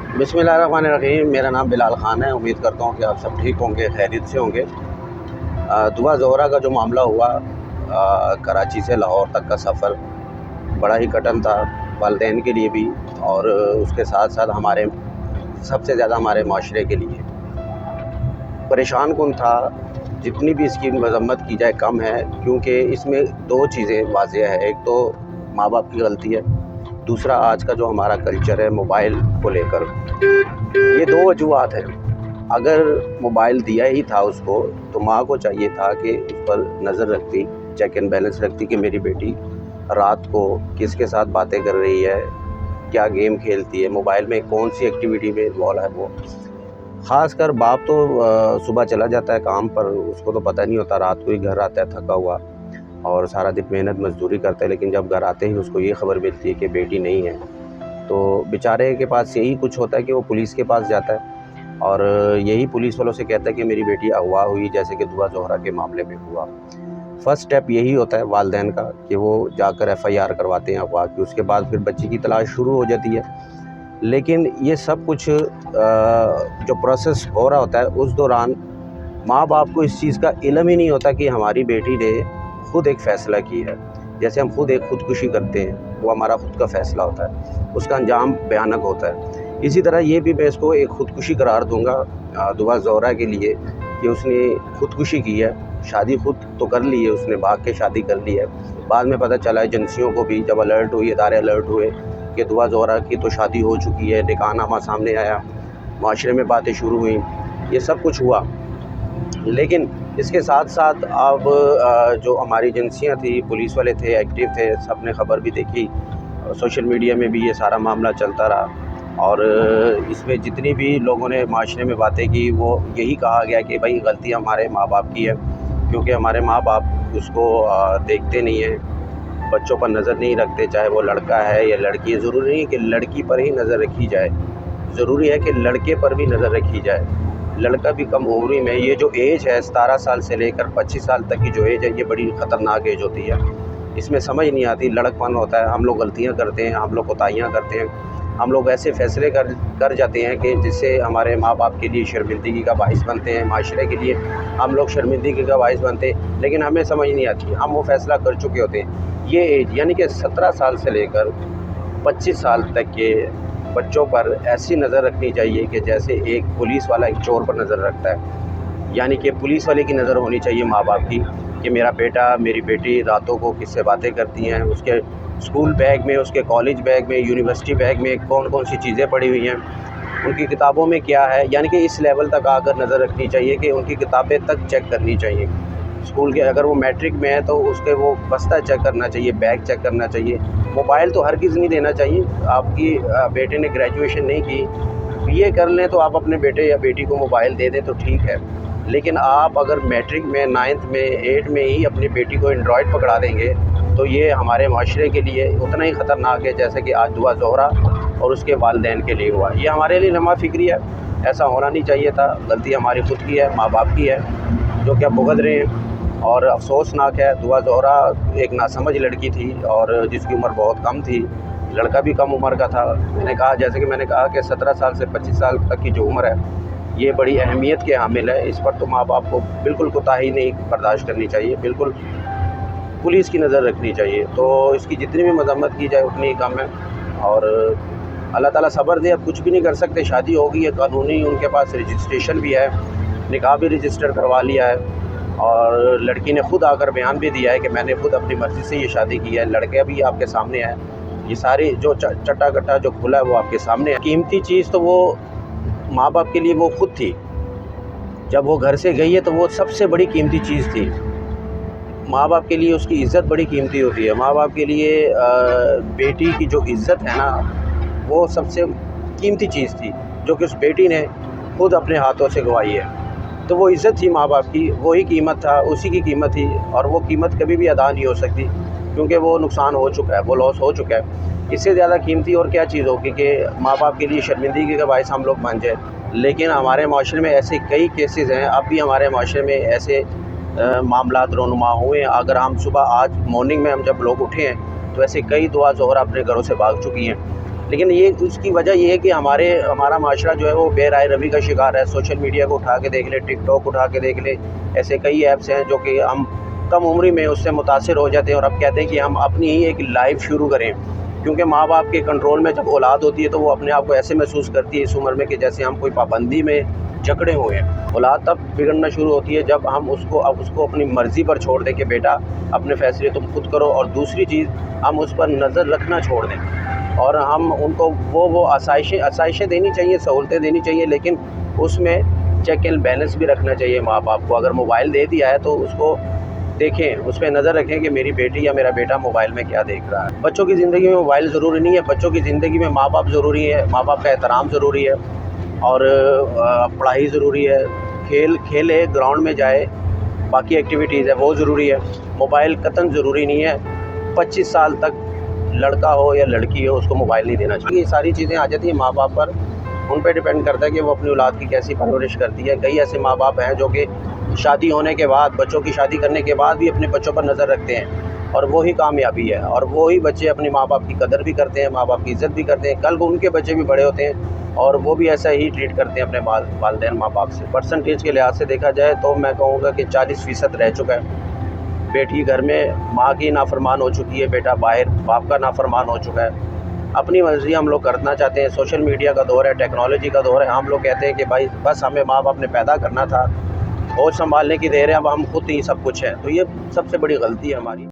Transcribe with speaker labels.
Speaker 1: बिस्मिल्लाहिर्रहमानिर्रहीम। मेरा नाम बिलाल ख़ान है। उम्मीद करता हूँ कि आप सब ठीक होंगे, खैरियत से होंगे। दुआ ज़ोहरा का जो मामला हुआ, कराची से लाहौर तक का सफ़र बड़ा ही कठिन था, वालिदैन के लिए भी और उसके साथ साथ हमारे सबसे ज़्यादा हमारे माशरे के लिए परेशान कुन था। जितनी भी इसकी मज़म्मत की जाए कम है, क्योंकि इसमें दो चीज़ें वाज़ेह है। एक तो माँ बाप की गलती है, दूसरा आज का जो हमारा कल्चर है मोबाइल को लेकर। ये दो वजूहत हैं। अगर मोबाइल दिया ही था उसको तो माँ को चाहिए था कि उस पर नज़र रखती, चेक एंड बैलेंस रखती कि मेरी बेटी रात को किसके साथ बातें कर रही है, क्या गेम खेलती है, मोबाइल में कौन सी एक्टिविटी में इन्वॉल्व है। वो ख़ास कर बाप तो सुबह चला जाता है काम पर, उसको तो पता नहीं होता, रात को ही घर आता है थका हुआ और सारा दिन मेहनत मजदूरी करता है। लेकिन जब घर आते ही उसको ये खबर मिलती है कि बेटी नहीं है, तो बेचारे के पास यही कुछ होता है कि वो पुलिस के पास जाता है और यही पुलिस वालों से कहता है कि मेरी बेटी अगवा हुई, जैसे कि दुआ ज़ोहरा के मामले में हुआ। फ़र्स्ट स्टेप यही होता है वालिदैन का कि वो जाकर FIR करवाते हैं अगवा की, उसके बाद फिर बच्ची की तलाश शुरू हो जाती है। लेकिन ये सब कुछ जो प्रोसेस हो रहा होता है उस दौरान माँ बाप को इस चीज़ का इल्म ही नहीं होता कि हमारी बेटी ने खुद एक फ़ैसला किया है। जैसे हम खुद एक ख़ुदकुशी करते हैं, वो हमारा खुद का फ़ैसला होता है, उसका अंजाम भयानक होता है। इसी तरह ये भी मैं इसको एक ख़ुदकुशी करार दूंगा दुआ ज़ोहरा के लिए कि उसने ख़ुदकुशी की है। शादी खुद तो कर ली है उसने, भाग के शादी कर ली है। बाद में पता चला एजेंसियों को भी, जब अलर्ट हुई, इदारे अलर्ट हुए कि दुआ ज़ोहरा की तो शादी हो चुकी है, निकाहनामा सामने आया, माशरे में बातें शुरू हुई, ये सब कुछ हुआ। लेकिन इसके साथ साथ अब जो हमारी एजेंसियां थी, पुलिस वाले थे, एक्टिव थे, सब ने ख़बर भी देखी, सोशल मीडिया में भी ये सारा मामला चलता रहा और इसमें जितनी भी लोगों ने माशरे में बातें की वो यही कहा गया कि भाई गलती हमारे माँ बाप की है, क्योंकि हमारे माँ बाप उसको देखते नहीं हैं, बच्चों पर नज़र नहीं रखते, चाहे वो लड़का है या लड़की है। ज़रूरी नहीं है कि लड़की पर ही नज़र रखी जाए, ज़रूरी है कि लड़के पर भी नज़र रखी जाए। लड़का भी कम उम्र में, ये जो एज है 17 साल से लेकर 25 साल तक की जो एज है, ये बड़ी ख़तरनाक एज होती है। इसमें समझ नहीं आती, लड़कपन होता है, हम लोग गलतियां करते हैं, हम लोग कोताहियां करते हैं, हम लोग ऐसे फ़ैसले कर जाते हैं कि जिससे हमारे माँ बाप के लिए शर्मिंदगी का बाइस बनते हैं, माशरे के लिए हम लोग शर्मिंदगी का बाइस बनते हैं। लेकिन हमें समझ नहीं आती, हम वो फ़ैसला कर चुके होते हैं। ये एज यानी कि 17 साल से लेकर 25 साल तक के बच्चों पर ऐसी नज़र रखनी चाहिए कि जैसे एक पुलिस वाला एक चोर पर नज़र रखता है। यानी कि पुलिस वाले की नज़र होनी चाहिए माँ बाप की कि मेरा बेटा, मेरी बेटी रातों को किससे बातें करती हैं, उसके स्कूल बैग में, उसके कॉलेज बैग में, यूनिवर्सिटी बैग में कौन कौन सी चीज़ें पड़ी हुई हैं, उनकी किताबों में क्या है। यानी कि इस लेवल तक आकर नज़र रखनी चाहिए कि उनकी किताबें तक चेक करनी चाहिए। स्कूल के अगर वो मैट्रिक में है तो उसके वो बस्ता चेक करना चाहिए, बैग चेक करना चाहिए। मोबाइल तो हरगिज़ नहीं देना चाहिए। आपकी बेटे ने ग्रेजुएशन नहीं की, BA कर लें तो आप अपने बेटे या बेटी को मोबाइल दे दें तो ठीक है। लेकिन आप अगर मैट्रिक में, 9th में, 8 में ही अपनी बेटी को एंड्रॉयड पकड़ा देंगे तो ये हमारे माशरे के लिए उतना ही ख़तरनाक है जैसे कि आज दुआ ज़ोहरा और उसके वालिदैन के लिए हुआ। ये हमारे लिए लम्हा फ़िक्री है, ऐसा होना नहीं चाहिए था। गलती हमारी खुद की है, माँ बाप की है, जो क्या भुगत रहे हैं। और अफसोसनाक है, दुआ ज़ोहरा एक नासमझ लड़की थी और जिसकी उम्र बहुत कम थी, लड़का भी कम उम्र का था। मैंने कहा, जैसे कि मैंने कहा कि 17 साल से 25 साल तक की जो उम्र है ये बड़ी अहमियत के हामिल है। इस पर तो माँ बाप को बिल्कुल कोताही नहीं बर्दाश्त करनी चाहिए, बिल्कुल पुलिस की नज़र रखनी चाहिए। तो इसकी जितनी भी मज़म्मत की जाए उतनी ही कम है और अल्लाह ताला सब्र दे। अब कुछ भी नहीं कर सकते, शादी हो गई है, कानूनी उनके पास रजिस्ट्रेशन भी है, निकाह भी रजिस्टर करवा लिया है और लड़की ने खुद आकर बयान भी दिया है कि मैंने खुद अपनी मर्ज़ी से ये शादी की है। लड़के भी आपके सामने है, ये सारी जो चट्टा कट्टा जो खुला है वो आपके सामने है। कीमती चीज़ तो वो माँ बाप के लिए वो खुद थी। जब वो घर से गई है तो वो सबसे बड़ी कीमती चीज़ थी। माँ बाप के लिए उसकी इज़्ज़त बड़ी कीमती होती है। माँ बाप के लिए बेटी की जो इज़्ज़त है ना, वो सबसे कीमती चीज़ थी, जो कि उस बेटी ने खुद अपने हाथों से गंवाई है। तो वो इज़्ज़त थी माँ बाप की, वही कीमत था, उसी की कीमत थी और वो कीमत कभी भी अदा नहीं हो सकती, क्योंकि वो नुकसान हो चुका है, वो लॉस हो चुका है। इससे ज़्यादा कीमती और क्या चीज़ होगी कि माँ बाप के लिए शर्मिंदगी का बायस हम लोग बन जाए। लेकिन हमारे माशरे में ऐसे कई केसेस हैं, अब भी हमारे माशरे में ऐसे मामलात रोनुमा हुए हैं। अगर हम सुबह आज मॉर्निंग में हम जब लोग उठे हैं तो ऐसे कई दुआ ज़ोहरा अपने घरों से भाग चुकी हैं। لیکن یہ اس کی وجہ یہ ہے کہ ہمارا معاشرہ جو ہے وہ بے رائے روی کا شکار ہے. سوشل میڈیا کو اٹھا کے دیکھ لے, ٹک ٹاک اٹھا کے دیکھ لے, ایسے کئی ایپس ہیں جو کہ ہم کم عمری میں اس سے متاثر ہو جاتے ہیں اور اب کہتے ہیں کہ ہم اپنی ہی ایک لائف شروع کریں. کیونکہ ماں باپ کے کنٹرول میں جب اولاد ہوتی ہے تو وہ اپنے آپ کو ایسے محسوس کرتی ہے اس عمر میں کہ جیسے ہم کوئی پابندی میں جکڑے ہوئے ہیں. اولاد تب بگڑنا شروع ہوتی ہے جب ہم اس کو اپنی مرضی پر چھوڑ دیں کہ بیٹا اپنے فیصلے تم خود کرو, اور دوسری چیز ہم اس پر نظر رکھنا چھوڑ دیں اور ہم ان کو وہ آسائشیں دینی چاہیے, سہولتیں دینی چاہیے, لیکن اس میں چیک اینڈ بیلنس بھی رکھنا چاہیے ماں باپ کو. اگر موبائل دے دیا ہے تو اس کو دیکھیں, اس پہ نظر رکھیں کہ میری بیٹی یا میرا بیٹا موبائل میں کیا دیکھ رہا ہے. بچوں کی زندگی میں موبائل ضروری نہیں ہے, بچوں کی زندگی میں ماں باپ ضروری ہے, ماں باپ کا احترام ضروری ہے, اور پڑھائی ضروری ہے. کھیلے, گراؤنڈ میں جائے, باقی ایکٹیویٹیز ہے وہ ضروری ہے. موبائل قطعاً ضروری نہیں ہے. 25 سال تک لڑکا ہو یا لڑکی ہو اس کو موبائل نہیں دینا چاہیے. یہ ساری چیزیں آ جاتی ہیں ماں باپ پر, ان پہ ڈیپینڈ کرتا ہے کہ وہ اپنی اولاد کی کیسی پرورش کرتی ہے. کئی ایسے ماں باپ ہیں جو کہ شادی ہونے کے بعد, بچوں کی شادی کرنے کے بعد بھی اپنے بچوں پر نظر رکھتے ہیں, اور وہی کامیابی ہے. اور وہی بچے اپنے ماں باپ کی قدر بھی کرتے ہیں, ماں باپ کی عزت بھی کرتے ہیں. کل کو ان کے بچے بھی بڑے ہوتے ہیں اور وہ بھی ایسا ہی ٹریٹ کرتے ہیں اپنے والدین ماں باپ سے. پرسنٹیج کے لحاظ سے دیکھا جائے تو میں کہوں گا کہ 40% رہ چکا ہے. بیٹی گھر میں ماں کی نافرمان ہو چکی ہے, بیٹا باہر باپ کا نافرمان ہو چکا ہے. اپنی مرضی ہم لوگ کرنا چاہتے ہیں. سوشل میڈیا کا دور ہے, ٹیکنالوجی کا دور ہے. ہم لوگ کہتے ہیں کہ بھائی بس ہمیں ماں باپ نے پیدا کرنا تھا, ہوش سنبھالنے کی دیر ہے, اب ہم خود ہی سب کچھ ہیں. تو یہ سب سے بڑی غلطی ہے ہماری.